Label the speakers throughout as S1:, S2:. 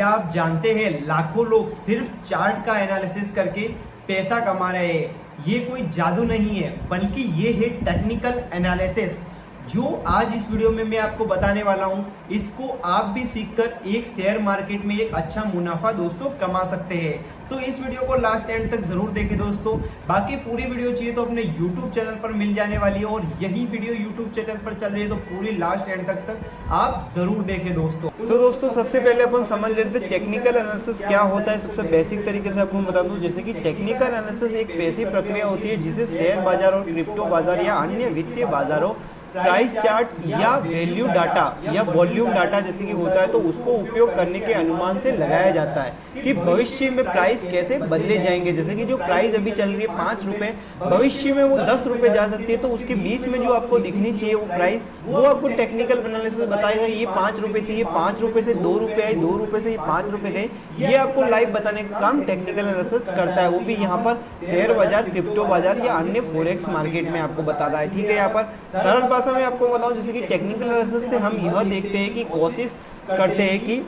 S1: क्या आप जानते हैं लाखों लोग सिर्फ चार्ट का एनालिसिस करके पैसा कमा रहे हैं। ये कोई जादू नहीं है बल्कि ये है टेक्निकल एनालिसिस जो आज इस वीडियो में मैं आपको बताने वाला हूं। इसको आप भी सीखकर एक शेयर मार्केट में एक अच्छा मुनाफा दोस्तों कमा सकते हैं। तो इस वीडियो को लास्ट एंड तक जरूर देखें दोस्तों। बाकी पूरी वीडियो चाहिए तो अपने YouTube चैनल पर मिल जाने वाली है और यही वीडियो YouTube चैनल पर चल रही है तो पूरी लास्ट एंड तक आप जरूर देखें दोस्तों।
S2: तो दोस्तों सबसे पहले अपन समझ लेते हैं टेक्निकल एनालिसिस क्या होता है। सबसे बेसिक तरीके से आपको बता दूं, जैसे कि टेक्निकल एनालिसिस एक ऐसी प्रक्रिया होती है जिसे शेयर बाजार और क्रिप्टो बाजार या अन्य वित्तीय बाजारों प्राइस चार्ट या वैल्यू डाटा या वॉल्यूम डाटा जैसे कि होता है तो उसको उपयोग करने के अनुमान से लगाया जाता है कि भविष्य में प्राइस कैसे बदले जाएंगे। जैसे कि जो प्राइस अभी चल रही है 5 रुपए, भविष्य में वो 10 रुपए जा सकती है, तो उसके बीच में जो आपको दिखनी चाहिए वो प्राइस, वो आपको टेक्निकल एनालिसिस बताएगा। ये 5 रुपए थी, ये 5 रुपए से 2 रुपए आई, 2 रुपए से ये 5 रुपए गए। ये आपको लाइव बताने का काम टेक्निकल एनालिसिस करता है, वो भी यहाँ पर शेयर बाजार, क्रिप्टो बाजार या अन्य फॉरेक्स मार्केट में आपको बताता है। ठीक है, यहाँ पर सरल भाषा में आपको बताऊं, जैसे कि टेक्निकल एनालिसिस से हम यह देखते हैं कि कोशिश करते हैं कि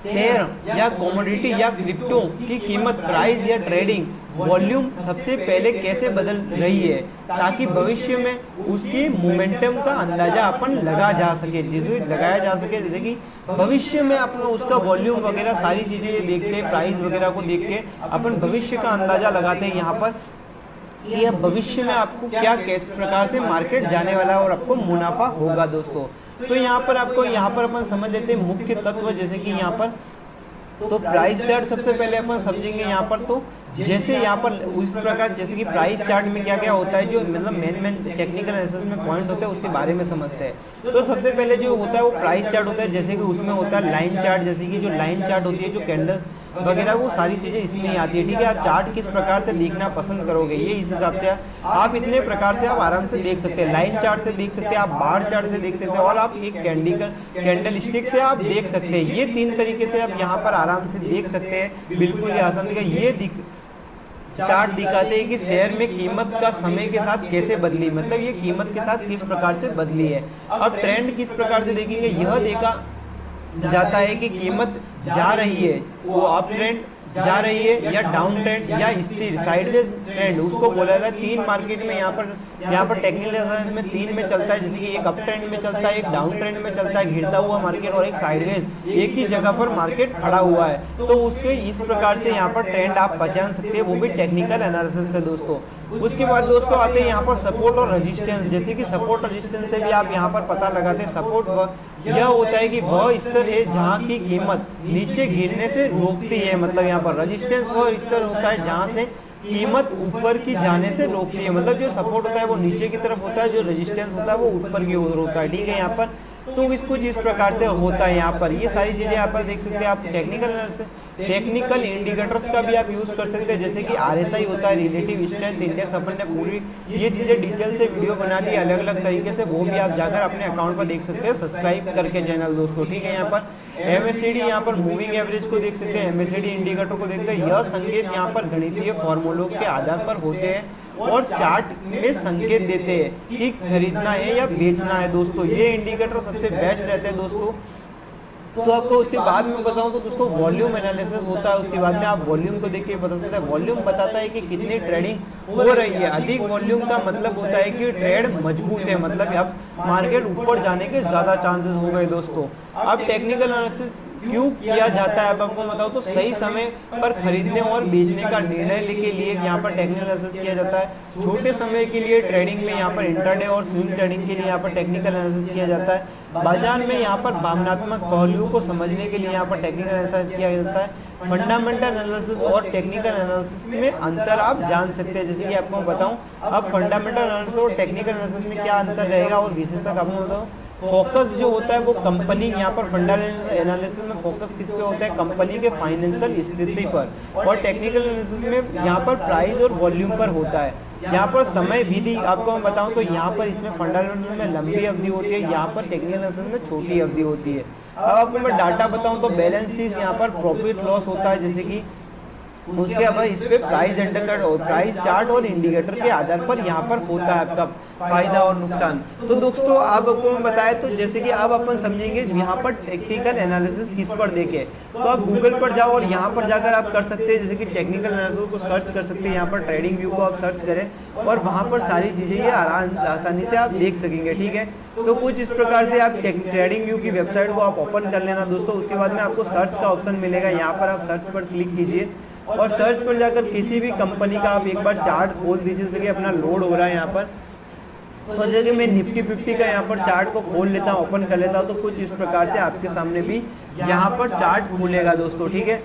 S2: शेयर या कमोडिटी या क्रिप्टो की कीमत, प्राइस या ट्रेडिंग वॉल्यूम सबसे पहले कैसे बदल रही है ताकि भविष्य में उसकी मोमेंटम का अंदाजा अपन लगाया जा सके। जैसे कि भविष्य में अपन उसका वॉल्यूम वगैरह सारी चीजें ये देखते हैं, प्राइस वगैरह को देख के अपन भविष्य का अंदाजा लगाते हैं यहाँ पर कि अब भविष्य में आपको क्या किस प्रकार से मार्केट जाने वाला है और आपको मुनाफा होगा दोस्तों। तो यहाँ पर अपन समझ लेते हैं मुख्य तत्व, जैसे कि यहाँ पर तो प्राइस चार्ट सबसे पहले अपन समझेंगे यहाँ पर। तो जैसे यहाँ पर उस प्रकार जैसे कि प्राइस चार्ट में क्या क्या होता है, जो मतलब मेन टेक्निकल एनालिसिस में पॉइंट होते हैं उसके बारे में समझते हैं। तो सबसे पहले जो होता है वो प्राइस चार्ट होता है, जैसे कि उसमें होता है लाइन चार्ट। जैसे कि जो लाइन चार्ट होती है, जो कैंडल्स वगैरह, वो सारी चीज़ें इसमें ही आती है। ठीक है, आप चार्ट किस प्रकार से देखना पसंद करोगे ये इस हिसाब से आप इतने प्रकार से आप आराम से देख सकते हैं। लाइन चार्ट से देख सकते हैं, आप बार चार्ट से देख सकते हैं और आप एक कैंडल स्टिक से आप देख सकते हैं। ये 3 तरीके से आप यहाँ पर आराम से देख सकते हैं, बिल्कुल ही आसान दिखा। ये चार्ट दिखाते हैं कि शेयर में कीमत का समय के साथ कैसे बदली, मतलब ये कीमत के साथ किस प्रकार से बदली है। अब ट्रेंड किस प्रकार से देखेंगे, यह देखा जाता है कि कीमत जा रही है, वो अप ट्रेंड जा रही है या डाउन ट्रेंड या स्थिर साइडवेज ट्रेंड, उसको बोला जाता है। 3 मार्केट में यहाँ पर टेक्निकल एनालिसिस में 3 में चलता है, जैसे कि एक अप ट्रेंड में चलता है, एक डाउन ट्रेंड में चलता है गिरता हुआ मार्केट, और एक साइडवेज एक ही जगह पर मार्केट खड़ा हुआ है। तो उसके इस प्रकार से यहाँ पर ट्रेंड आप पहचान सकते हैं, वो भी टेक्निकल एनालिसिस है दोस्तों। उसके बाद दोस्तों आते हैं यहाँ पर सपोर्ट और रेजिस्टेंस। जैसे कि सपोर्ट रेजिस्टेंस से भी आप यहाँ पर पता लगाते हैं। सपोर्ट यह होता है कि वह स्तर है जहाँ की कीमत नीचे गिरने से रोकती है, मतलब यहाँ पर रेजिस्टेंस वह स्तर होता है जहाँ से कीमत ऊपर की जाने से रोकती है। मतलब जो सपोर्ट होता है वो नीचे की तरफ होता है, जो रेजिस्टेंस होता है वो ऊपर की ओर होता है। ठीक है, यहाँ पर तो इसको जिस प्रकार से होता है यहाँ पर ये सारी चीज़ें यहाँ पर देख सकते हैं आप। टेक्निकल इंडिकेटर्स का भी आप यूज़ कर सकते हैं, जैसे कि RSI होता है, रिलेटिव स्ट्रेंथ इंडेक्स। अपन ने पूरी ये चीज़ें डिटेल से वीडियो बना दी अलग अलग तरीके से, वो भी आप जाकर अपने अकाउंट पर देख सकते हैं सब्सक्राइब करके चैनल दोस्तों। ठीक है, यहाँ पर MACD, यहाँ पर मूविंग एवरेज को देख सकते हैं, MACD इंडिकेटर को देखते हैं। यह संकेत यहाँ पर गणितीय फॉर्मूलों के आधार पर होते हैं और चार्ट में संकेत देते हैं कि खरीदना है या बेचना है दोस्तों। ये इंडिकेटर सबसे बेस्ट रहते हैं दोस्तों। तो आपको उसके बाद में बताऊं तो दोस्तों वॉल्यूम एनालिसिस होता है। उसके बाद में आप वॉल्यूम को देख के बता सकते हैं। वॉल्यूम बताता है कि कितनी ट्रेडिंग हो रही है। अधिक वॉल्यूम का मतलब होता है कि ट्रेड मजबूत है, मतलब अब मार्केट ऊपर जाने के ज़्यादा चांसेस हो गए दोस्तों। अब टेक्निकल एनालिसिस क्यों किया जाता है अब आपको बताओ तो सही समय पर खरीदने और बेचने का निर्णय के लिए यहाँ पर टेक्निकल एनालिसिस किया जाता है। छोटे समय के लिए ट्रेडिंग में यहाँ पर इंट्राडे और स्विंग ट्रेडिंग के लिए यहाँ पर टेक्निकल एनालिसिस किया जाता है। बाजार में यहाँ पर भावनात्मक पहलुओं को समझने के लिए यहाँ पर टेक्निकल एनालिसिस किया जाता है। फंडामेंटल एनालिसिस और टेक्निकल एनालिसिस में अंतर आप जान सकते हैं। जैसे कि आपको बताऊं अब फंडामेंटल एनालिसिस और टेक्निकल एनालिसिस में क्या अंतर रहेगा और विशेषक आपको बताऊं। फोकस जो होता है वो कंपनी, यहाँ पर फंडामेंटल एनालिसिस में फोकस किस पे होता है, कंपनी के फाइनेंशियल स्थिति पर, और टेक्निकल एनालिसिस में यहाँ पर प्राइस और वॉल्यूम पर होता है। यहाँ पर समय विधि आपको मैं बताऊं तो यहाँ पर इसमें फंडामेंटल में लंबी अवधि होती है, यहाँ पर टेक्निकल एनालिसिस में छोटी अवधि होती है। अब आपको मैं डाटा बताऊं तो बैलेंस शीट, यहाँ पर प्रॉफिट लॉस होता है, जैसे कि उसके बाद इस पे प्राइस अंडरकट और प्राइस चार्ट और इंडिकेटर के आधार पर यहाँ पर होता है आपका फायदा और नुकसान। तो दोस्तों आप आपको मैं बताया, तो जैसे कि अब अपन समझेंगे यहाँ पर टेक्निकल एनालिसिस किस पर देखें, तो आप गूगल पर जाओ और यहाँ पर जाकर आप कर सकते हैं, जैसे कि टेक्निकल एनालिसिस को सर्च कर सकते हैं। यहाँ पर ट्रेडिंग व्यू को आप सर्च करें और वहाँ पर सारी चीज़ें ये आसानी से आप देख सकेंगे, ठीक है। तो कुछ इस प्रकार से आप ट्रेडिंग व्यू की वेबसाइट को आप ओपन कर लेना दोस्तों। उसके बाद में आपको सर्च का ऑप्शन मिलेगा, यहाँ पर आप सर्च पर क्लिक कीजिए और सर्च पर जाकर किसी भी कंपनी का आप एक बार चार्ट खोल दीजिए, जैसे कि अपना लोड हो रहा है यहाँ पर। तो जैसे कि मैं निफ्टी 50 का यहाँ पर चार्ट को खोल लेता हूँ, ओपन कर लेता हूँ, तो कुछ इस प्रकार से आपके सामने भी यहाँ पर चार्ट खुलेगा दोस्तों, ठीक है।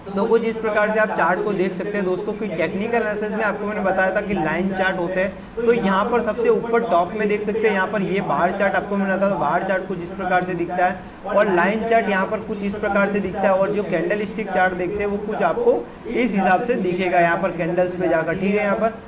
S2: तो कुछ इस प्रकार से आप चार्ट को देख सकते हैं दोस्तों। कि टेक्निकल एनालिसिस में आपको मैंने बताया था कि लाइन चार्ट होते हैं, तो यहाँ पर सबसे ऊपर टॉप में देख सकते हैं, यहाँ पर ये बार चार्ट आपको मैंने बताया था। बार चार्ट कुछ इस प्रकार से दिखता है और लाइन चार्ट यहाँ पर कुछ इस प्रकार से दिखता है, और जो कैंडल स्टिक चार्ट देखते हैं वो कुछ आपको इस हिसाब से दिखेगा यहाँ पर कैंडल्स पे जाकर, ठीक है। यहाँ पर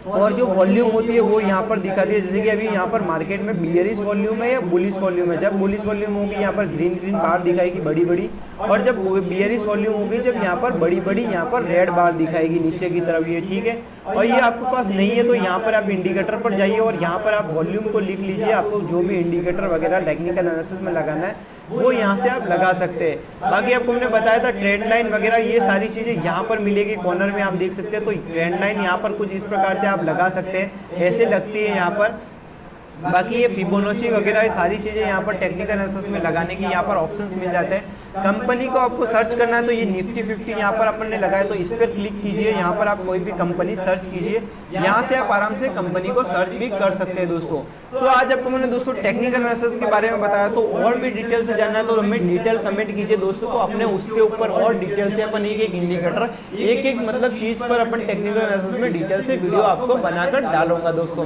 S2: और जो वॉल्यूम होती है वो यहाँ पर दिखाती है, जैसे कि अभी यहाँ पर मार्केट में बियरिश वॉल्यूम है या बुलिश वॉल्यूम है। जब बुलिश वॉल्यूम होगी यहाँ पर ग्रीन ग्रीन बार दिखाएगी बड़ी बड़ी, और जब बियरिश वॉल्यूम होगी जब यहाँ पर बड़ी बड़ी यहाँ पर रेड बार दिखाएगी नीचे की तरफ, ये ठीक है। और ये आपके पास नहीं है तो यहाँ पर आप इंडिकेटर पर जाइए और यहाँ पर आप वॉल्यूम को लिख लीजिए। आपको जो भी इंडिकेटर वगैरह टेक्निकल एनालिसिस में लगाना है वो यहाँ से आप लगा सकते हैं। बाकी आपको हमने बताया था ट्रेंड लाइन वगैरह ये सारी चीज़ें यहाँ पर मिलेगी, कॉर्नर में आप देख सकते हैं। तो ट्रेंड लाइन यहाँ पर कुछ इस प्रकार से आप लगा सकते हैं, ऐसे लगती है यहाँ पर। बाकी ये फिबोनाची वगैरह ये सारी चीज़ें यहाँ पर टेक्निकल एनालिसिस में लगाने की यहाँ पर ऑप्शंस मिल जाते हैं। कंपनी को आपको सर्च करना है तो ये निफ्टी 50 यहाँ पर अपन ने लगाया, तो इस पर क्लिक कीजिए। यहाँ पर आप कोई भी कंपनी सर्च कीजिए, यहाँ से आप आराम से कंपनी को सर्च भी कर सकते हैं दोस्तों। तो आज आपको मैंने दोस्तों टेक्निकल एनालिसिस के बारे में बताया, तो और भी डिटेल से जानना है तो हमें डिटेल कमेंट कीजिए दोस्तों। तो अपने उसके ऊपर और डिटेल से अपन एक एक इंडिकेटर एक मतलब चीज़ पर अपन टेक्निकल एनालिसिस में डिटेल से वीडियो आपको बनाकर डालूंगा दोस्तों।